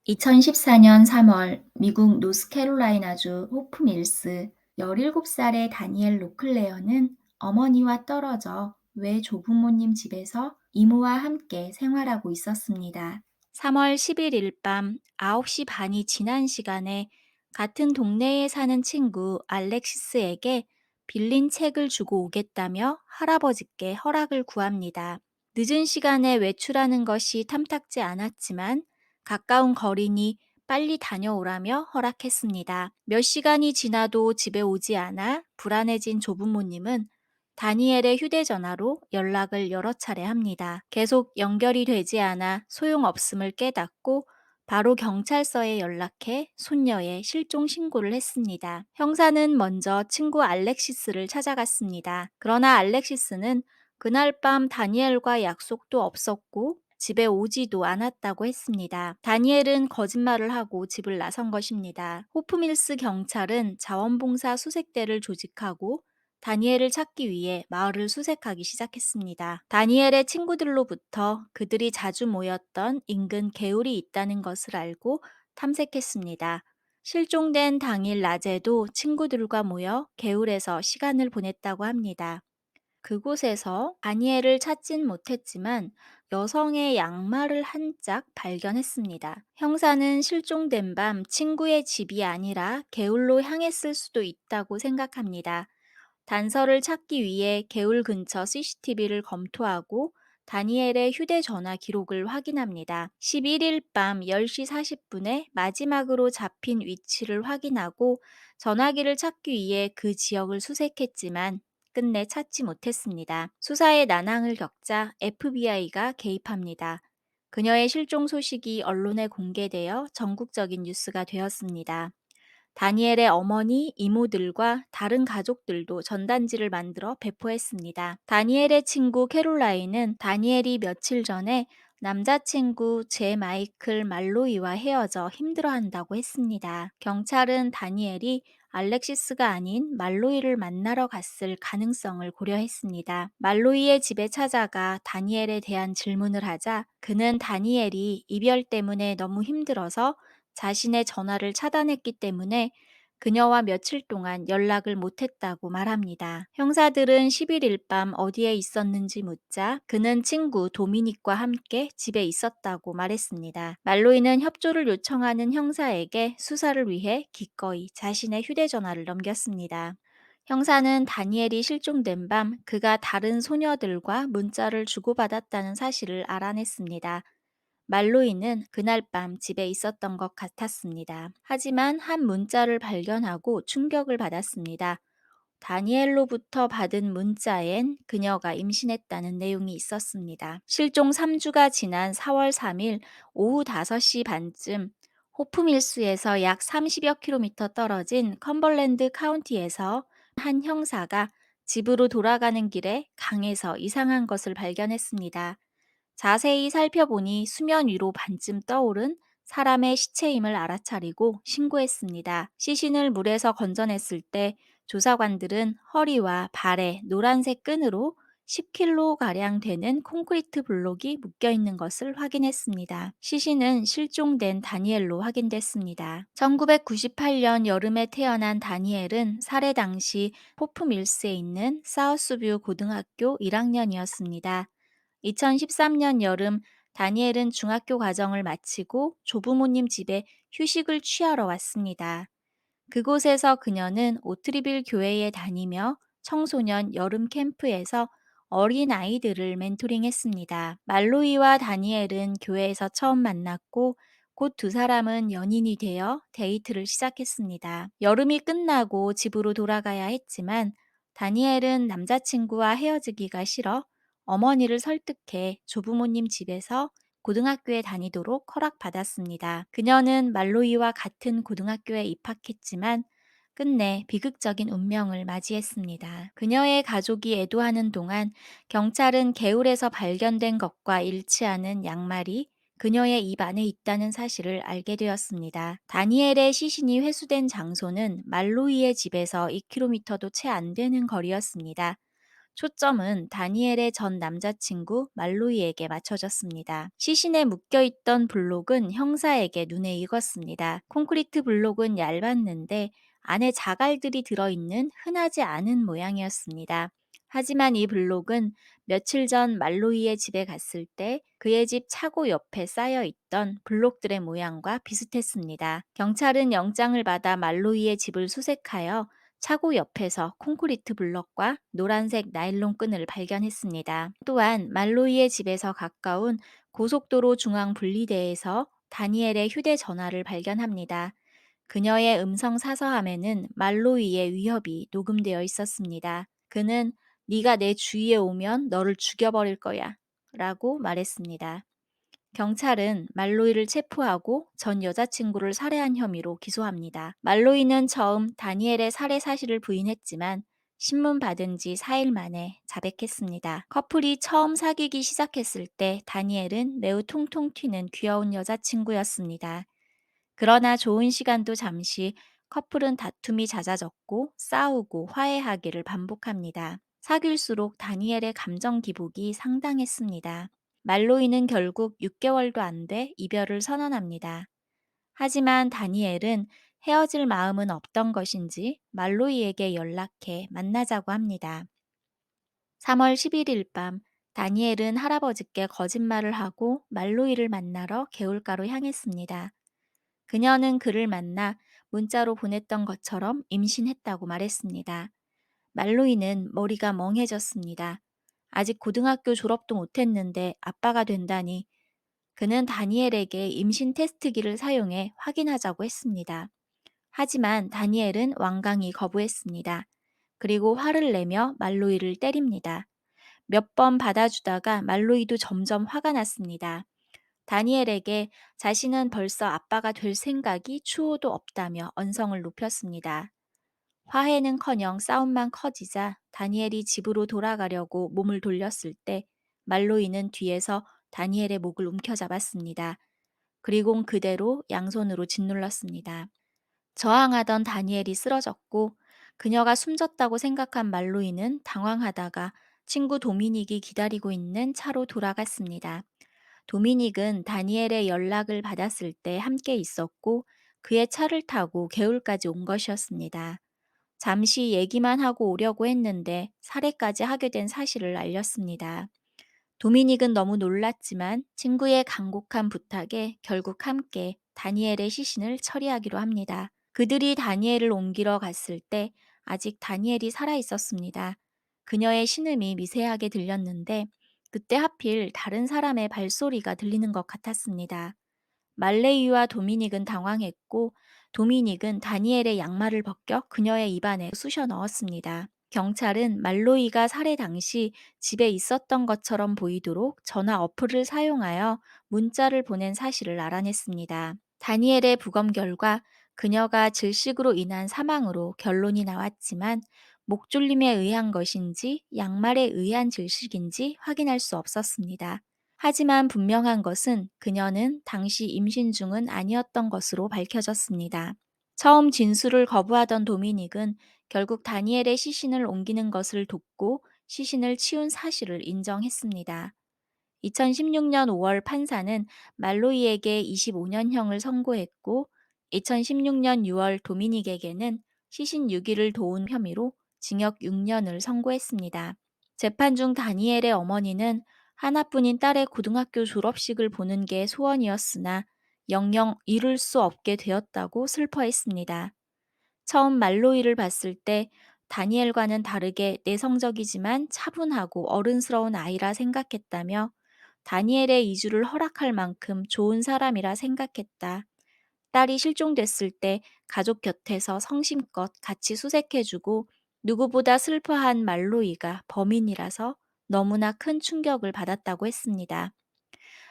2014년 3월 미국 노스캐롤라이나주 호프밀스 17살의 다니엘 로클레어는 어머니와 떨어져 외 조부모님 집에서 이모와 함께 생활하고 있었습니다. 3월 11일 밤 9시 반이 지난 시간에 같은 동네에 사는 친구 알렉시스에게 빌린 책을 주고 오겠다며 할아버지께 허락을 구합니다. 늦은 시간에 외출하는 것이 탐탁지 않았지만 가까운 거리니 빨리 다녀오라며 허락했습니다. 몇 시간이 지나도 집에 오지 않아 불안해진 조부모님은 다니엘의 휴대전화로 연락을 여러 차례 합니다. 계속 연결이 되지 않아 소용없음을 깨닫고 바로 경찰서에 연락해 손녀의 실종 신고를 했습니다. 형사는 먼저 친구 알렉시스를 찾아갔습니다. 그러나 알렉시스는 그날 밤 다니엘과 약속도 없었고 집에 오지도 않았다고 했습니다. 다니엘은 거짓말을 하고 집을 나선 것입니다. 호프밀스 경찰은 자원봉사 수색대를 조직하고 다니엘을 찾기 위해 마을을 수색하기 시작했습니다. 다니엘의 친구들로부터 그들이 자주 모였던 인근 개울이 있다는 것을 알고 탐색했습니다. 실종된 당일 낮에도 친구들과 모여 개울에서 시간을 보냈다고 합니다. 그곳에서 다니엘을 찾진 못했지만 여성의 양말을 한 짝 발견했습니다. 형사는 실종된 밤 친구의 집이 아니라 개울로 향했을 수도 있다고 생각합니다. 단서를 찾기 위해 개울 근처 CCTV를 검토하고 다니엘의 휴대전화 기록을 확인합니다. 11일 밤 10시 40분에 마지막으로 잡힌 위치를 확인하고 전화기를 찾기 위해 그 지역을 수색했지만 끝내 찾지 못했습니다. 수사에 난항을 겪자 FBI가 개입합니다. 그녀의 실종 소식이 언론에 공개되어 전국적인 뉴스가 되었습니다. 다니엘의 어머니, 이모들과 다른 가족들도 전단지를 만들어 배포했습니다. 다니엘의 친구 캐롤라인은 다니엘이 며칠 전에 남자친구 제 마이클 말로이와 헤어져 힘들어한다고 했습니다. 경찰은 다니엘이 알렉시스가 아닌 말로이를 만나러 갔을 가능성을 고려했습니다. 말로이의 집에 찾아가 다니엘에 대한 질문을 하자 그는 다니엘이 이별 때문에 너무 힘들어서 자신의 전화를 차단했기 때문에 그녀와 며칠 동안 연락을 못했다고 말합니다. 형사들은 11일 밤 어디에 있었는지 묻자 그는 친구 도미닉과 함께 집에 있었다고 말했습니다. 말로이는 협조를 요청하는 형사에게 수사를 위해 기꺼이 자신의 휴대전화를 넘겼습니다. 형사는 다니엘이 실종된 밤 그가 다른 소녀들과 문자를 주고받았다는 사실을 알아냈습니다. 말로이는 그날 밤 집에 있었던 것 같았습니다. 하지만 한 문자를 발견하고 충격을 받았습니다. 다니엘로부터 받은 문자엔 그녀가 임신했다는 내용이 있었습니다. 실종 3주가 지난 4월 3일 오후 5시 반쯤 호프밀스에서 약 30여 킬로미터 떨어진 컴벌랜드 카운티에서 한 형사가 집으로 돌아가는 길에 강에서 이상한 것을 발견했습니다. 자세히 살펴보니 수면 위로 반쯤 떠오른 사람의 시체임을 알아차리고 신고했습니다. 시신을 물에서 건져냈을 때 조사관들은 허리와 발에 노란색 끈으로 10kg가량 되는 콘크리트 블록이 묶여 있는 것을 확인했습니다. 시신은 실종된 다니엘로 확인됐습니다. 1998년 여름에 태어난 다니엘은 살해 당시 포프밀스에 있는 사우스뷰 고등학교 1학년이었습니다. 2013년 여름 다니엘은 중학교 과정을 마치고 조부모님 집에 휴식을 취하러 왔습니다. 그곳에서 그녀는 오트리빌 교회에 다니며 청소년 여름 캠프에서 어린 아이들을 멘토링했습니다. 말로이와 다니엘은 교회에서 처음 만났고 곧 두 사람은 연인이 되어 데이트를 시작했습니다. 여름이 끝나고 집으로 돌아가야 했지만 다니엘은 남자친구와 헤어지기가 싫어 어머니를 설득해 조부모님 집에서 고등학교에 다니도록 허락받았습니다. 그녀는 말로이와 같은 고등학교에 입학했지만 끝내 비극적인 운명을 맞이했습니다. 그녀의 가족이 애도하는 동안 경찰은 개울에서 발견된 것과 일치하는 양말이 그녀의 입 안에 있다는 사실을 알게 되었습니다. 다니엘의 시신이 회수된 장소는 말로이의 집에서 2km도 채 안 되는 거리였습니다. 초점은 다니엘의 전 남자친구 말로이에게 맞춰졌습니다. 시신에 묶여있던 블록은 형사에게 눈에 익었습니다. 콘크리트 블록은 얇았는데 안에 자갈들이 들어있는 흔하지 않은 모양이었습니다. 하지만 이 블록은 며칠 전 말로이의 집에 갔을 때 그의 집 차고 옆에 쌓여 있던 블록들의 모양과 비슷했습니다. 경찰은 영장을 받아 말로이의 집을 수색하여 차고 옆에서 콘크리트 블럭과 노란색 나일론 끈을 발견했습니다. 또한 말로이의 집에서 가까운 고속도로 중앙 분리대에서 다니엘의 휴대전화를 발견합니다. 그녀의 음성 사서함에는 말로이의 위협이 녹음되어 있었습니다. 그는 네가 내 주위에 오면 너를 죽여버릴 거야 라고 말했습니다. 경찰은 말로이를 체포하고 전 여자친구를 살해한 혐의로 기소합니다. 말로이는 처음 다니엘의 살해 사실을 부인했지만 신문 받은 지 4일 만에 자백했습니다. 커플이 처음 사귀기 시작했을 때 다니엘은 매우 통통 튀는 귀여운 여자친구였습니다. 그러나 좋은 시간도 잠시 커플은 다툼이 잦아졌고 싸우고 화해하기를 반복합니다. 사귈수록 다니엘의 감정 기복이 상당했습니다. 말로이는 결국 6개월도 안 돼 이별을 선언합니다. 하지만 다니엘은 헤어질 마음은 없던 것인지 말로이에게 연락해 만나자고 합니다. 3월 11일 밤 다니엘은 할아버지께 거짓말을 하고 말로이를 만나러 개울가로 향했습니다. 그녀는 그를 만나 문자로 보냈던 것처럼 임신했다고 말했습니다. 말로이는 머리가 멍해졌습니다. 아직 고등학교 졸업도 못했는데 아빠가 된다니. 그는 다니엘에게 임신 테스트기를 사용해 확인하자고 했습니다. 하지만 다니엘은 완강히 거부했습니다. 그리고 화를 내며 말로이를 때립니다. 몇 번 받아주다가 말로이도 점점 화가 났습니다. 다니엘에게 자신은 벌써 아빠가 될 생각이 추호도 없다며 언성을 높였습니다. 화해는커녕 싸움만 커지자 다니엘이 집으로 돌아가려고 몸을 돌렸을 때 말로이는 뒤에서 다니엘의 목을 움켜잡았습니다. 그리곤 그대로 양손으로 짓눌렀습니다. 저항하던 다니엘이 쓰러졌고 그녀가 숨졌다고 생각한 말로이는 당황하다가 친구 도미닉이 기다리고 있는 차로 돌아갔습니다. 도미닉은 다니엘의 연락을 받았을 때 함께 있었고 그의 차를 타고 개울까지 온 것이었습니다. 잠시 얘기만 하고 오려고 했는데 살해까지 하게 된 사실을 알렸습니다. 도미닉은 너무 놀랐지만 친구의 간곡한 부탁에 결국 함께 다니엘의 시신을 처리하기로 합니다. 그들이 다니엘을 옮기러 갔을 때 아직 다니엘이 살아 있었습니다. 그녀의 신음이 미세하게 들렸는데 그때 하필 다른 사람의 발소리가 들리는 것 같았습니다. 말레이와 도미닉은 당황했고 도미닉은 다니엘의 양말을 벗겨 그녀의 입안에 쑤셔 넣었습니다. 경찰은 말로이가 살해 당시 집에 있었던 것처럼 보이도록 전화 어플을 사용하여 문자를 보낸 사실을 알아냈습니다. 다니엘의 부검 결과 그녀가 질식으로 인한 사망으로 결론이 나왔지만 목졸림에 의한 것인지 양말에 의한 질식인지 확인할 수 없었습니다. 하지만 분명한 것은 그녀는 당시 임신 중은 아니었던 것으로 밝혀졌습니다. 처음 진술을 거부하던 도미닉은 결국 다니엘의 시신을 옮기는 것을 돕고 시신을 치운 사실을 인정했습니다. 2016년 5월 판사는 말로이에게 25년형을 선고했고 2016년 6월 도미닉에게는 시신 유기를 도운 혐의로 징역 6년을 선고했습니다. 재판 중 다니엘의 어머니는 하나뿐인 딸의 고등학교 졸업식을 보는 게 소원이었으나 영영 이룰 수 없게 되었다고 슬퍼했습니다. 처음 말로이를 봤을 때 다니엘과는 다르게 내성적이지만 차분하고 어른스러운 아이라 생각했다며 다니엘의 이주를 허락할 만큼 좋은 사람이라 생각했다. 딸이 실종됐을 때 가족 곁에서 성심껏 같이 수색해주고 누구보다 슬퍼한 말로이가 범인이라서 너무나 큰 충격을 받았다고 했습니다.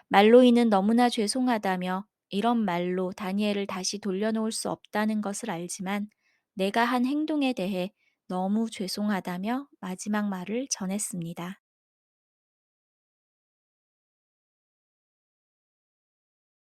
말로이는 너무나 죄송하다며 이런 말로 다니엘을 다시 돌려놓을 수 없다는 것을 알지만 내가 한 행동에 대해 너무 죄송하다며 마지막 말을 전했습니다.